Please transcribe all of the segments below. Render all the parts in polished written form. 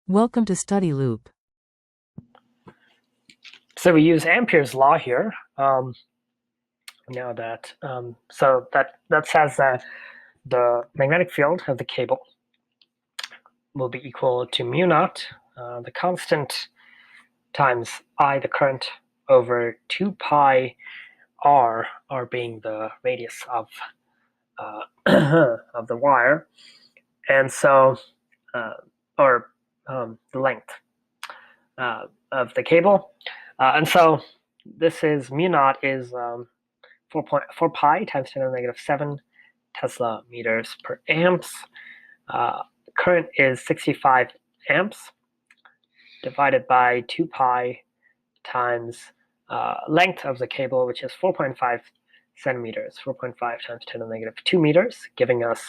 Welcome to Study Loop. So we use Ampere's law here. Now that so that says that the magnetic field of the cable will be equal to mu naught, the constant, times I, the current, over 2 pi r being the radius of of the wire, and so or the length of the cable, and so this is mu naught is 4.4 pi times 10 to the negative 7 Tesla meters per amps. Current is 65 amps divided by 2 pi times length of the cable, which is 4.5 centimeters, 4.5 times 10 to the negative 2 meters, giving us,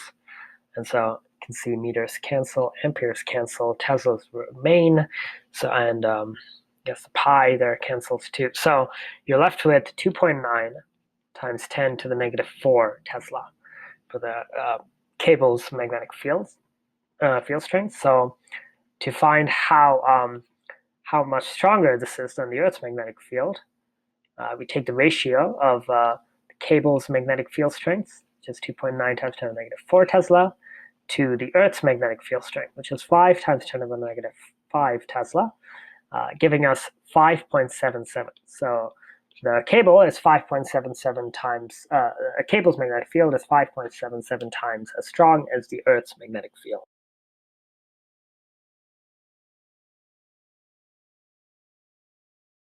and so you can see meters cancel, amperes cancel, Teslas remain, so and yes, pi there cancels too. So you're left with 2.9 times 10 to the negative 4 Tesla for the cable's magnetic field strength. So to find how much stronger this is than the Earth's magnetic field, we take the ratio of the cable's magnetic field strength, which is 2.9 times 10 to the negative 4 Tesla, to the Earth's magnetic field strength, which is 5 times 10 to the negative 5 Tesla, giving us 5.77. So the cable is 5.77 times, a cable's magnetic field is 5.77 times as strong as the Earth's magnetic field.